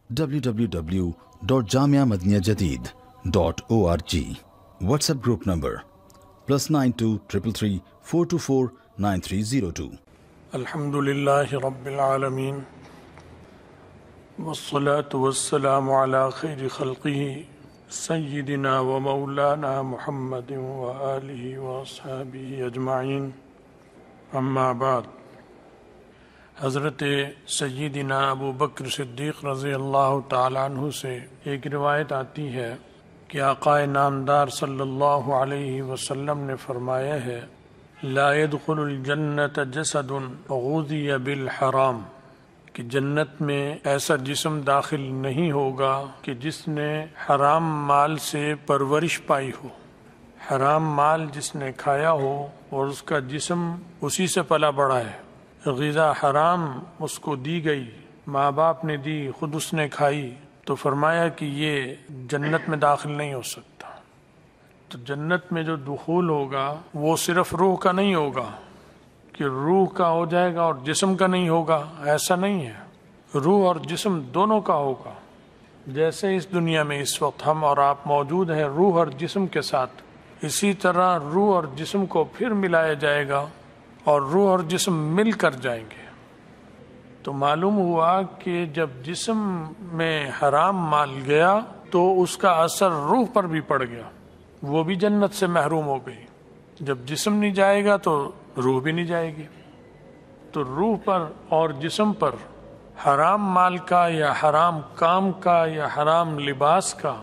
www.jamiamadiniyajadid.org. WhatsApp group number +92 333 424 9302. الحمدللہ رب العالمین والصلاة والسلام على خیر خلقہ سیدنا و مولانا محمد وآلہ واصحابہ اجمعین، اما بعد۔ حضرت سیدنا ابو بکر صدیق رضی اللہ تعالیٰ عنہ سے ایک روایت آتی ہے کہ آقا نامدار صلی اللہ علیہ وسلم نے فرمایا ہے، لا يدخل الجنت جسد غذی بالحرام، کہ جنت میں ایسا جسم داخل نہیں ہوگا کہ جس نے حرام مال سے پرورش پائی ہو، حرام مال جس نے کھایا ہو اور اس کا جسم اسی سے پلا بڑھا ہے، غذا حرام اس کو دی گئی، ماں باپ نے دی، خود اس نے کھائی، تو فرمایا کہ یہ جنت میں داخل نہیں ہو سکتا۔ تو جنت میں جو دخول ہوگا وہ صرف روح کا نہیں ہوگا کہ روح کا ہو جائے گا اور جسم کا نہیں ہوگا، ایسا نہیں ہے، روح اور جسم دونوں کا ہوگا۔ جیسے اس دنیا میں اس وقت ہم اور آپ موجود ہیں روح اور جسم کے ساتھ، اسی طرح روح اور جسم کو پھر ملایا جائے گا اور روح اور جسم مل کر جائیں گے۔ تو معلوم ہوا کہ جب جسم میں حرام مال گیا تو اس کا اثر روح پر بھی پڑ گیا، وہ بھی جنت سے محروم ہو گئی۔ جب جسم نہیں جائے گا تو روح بھی نہیں جائے گی، تو روح پر اور جسم پر حرام مال کا یا حرام کام کا یا حرام لباس کا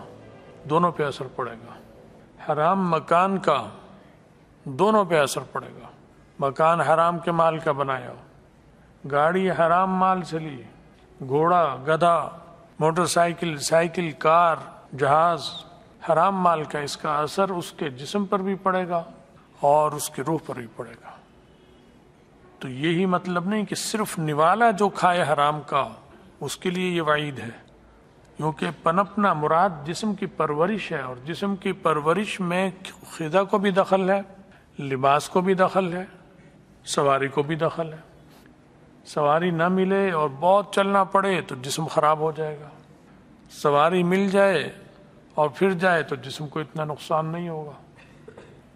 دونوں پہ اثر پڑے گا، حرام مکان کا دونوں پہ اثر پڑے گا۔ مکان حرام کے مال کا بنایا ہو، گاڑی حرام مال سے لی، گھوڑا، گدھا، موٹر سائیکل، سائیکل، کار، جہاز حرام مال کا، اس کا اثر اس کے جسم پر بھی پڑے گا اور اس کی روح پر بھی پڑے گا۔ تو یہی مطلب نہیں کہ صرف نوالا جو کھائے حرام کا اس کے لیے یہ وعید ہے، کیونکہ پنپنا مراد جسم کی پرورش ہے، اور جسم کی پرورش میں غذا کو بھی دخل ہے، لباس کو بھی دخل ہے، سواری کو بھی دخل ہے۔ سواری نہ ملے اور بہت چلنا پڑے تو جسم خراب ہو جائے گا، سواری مل جائے اور پھر جائے تو جسم کو اتنا نقصان نہیں ہوگا۔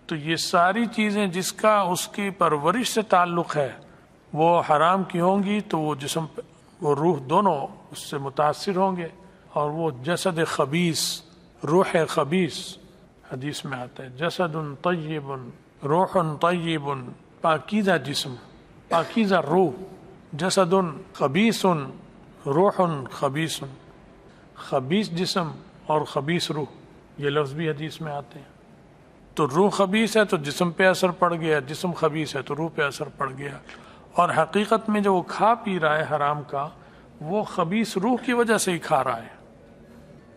تو یہ ساری چیزیں جس کا اس کی پرورش سے تعلق ہے وہ حرام کی ہوں گی تو وہ جسم وہ روح دونوں اس سے متاثر ہوں گے، اور وہ جسد خبیث، روح خبیث، حدیث میں آتا ہے جسد طیب روح طیب، پاکیزہ جسم، پاکیزہ روح، جسد خبیث روح خبیث، خبیث جسم اور خبیث روح، یہ لفظ بھی حدیث میں آتے ہیں۔ تو روح خبیث ہے تو جسم پہ اثر پڑ گیا، جسم خبیث ہے تو روح پہ اثر پڑ گیا، اور حقیقت میں جو وہ کھا پی رہا ہے حرام کا وہ خبیث روح کی وجہ سے ہی کھا رہا ہے،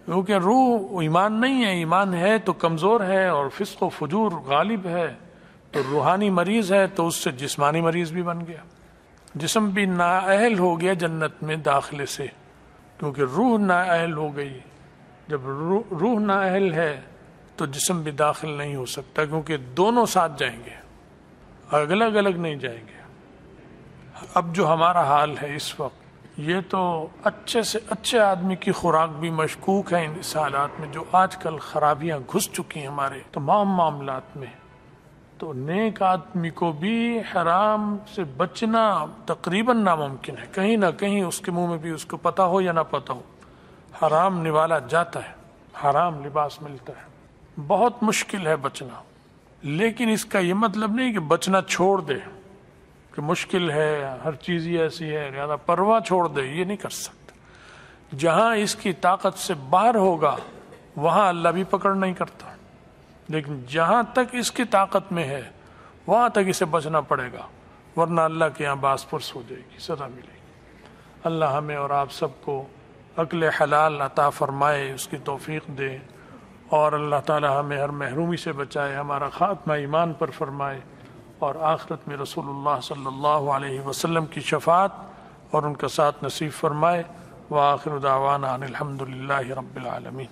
کیونکہ روح ایمان نہیں ہے، ایمان ہے تو کمزور ہے اور فسق و فجور غالب ہے، تو روحانی مریض ہے تو اس سے جسمانی مریض بھی بن گیا، جسم بھی نااہل ہو گیا جنت میں داخلے سے، کیونکہ روح نااہل ہو گئی۔ جب روح نااہل ہے تو جسم بھی داخل نہیں ہو سکتا، کیونکہ دونوں ساتھ جائیں گے، الگ الگ نہیں جائیں گے۔ اب جو ہمارا حال ہے اس وقت، یہ تو اچھے سے اچھے آدمی کی خوراک بھی مشکوک ہے ان اس حالات میں، جو آج کل خرابیاں گھس چکی ہیں ہمارے تمام معاملات میں، تو نیک آدمی کو بھی حرام سے بچنا تقریباً ناممکن ہے، کہیں نہ کہیں اس کے منہ میں بھی، اس کو پتہ ہو یا نہ پتہ ہو، حرام نوالا جاتا ہے، حرام لباس ملتا ہے، بہت مشکل ہے بچنا۔ لیکن اس کا یہ مطلب نہیں کہ بچنا چھوڑ دے، کہ مشکل ہے، ہر چیز ہی ایسی ہے لہذا پرواہ چھوڑ دے، یہ نہیں کر سکتا۔ جہاں اس کی طاقت سے باہر ہوگا وہاں اللہ بھی پکڑ نہیں کرتا، لیکن جہاں تک اس کی طاقت میں ہے وہاں تک اسے بچنا پڑے گا، ورنہ اللہ کے یہاں باس پرس ہو جائے گی، سزا ملے گی۔ اللہ ہمیں اور آپ سب کو عقل حلال عطا فرمائے، اس کی توفیق دے، اور اللہ تعالی ہمیں ہر محرومی سے بچائے، ہمارا خاتمہ ایمان پر فرمائے، اور آخرت میں رسول اللہ صلی اللہ علیہ وسلم کی شفاعت اور ان کا ساتھ نصیب فرمائے۔ وآخر دعوانا ان الحمد للہ رب العالمین۔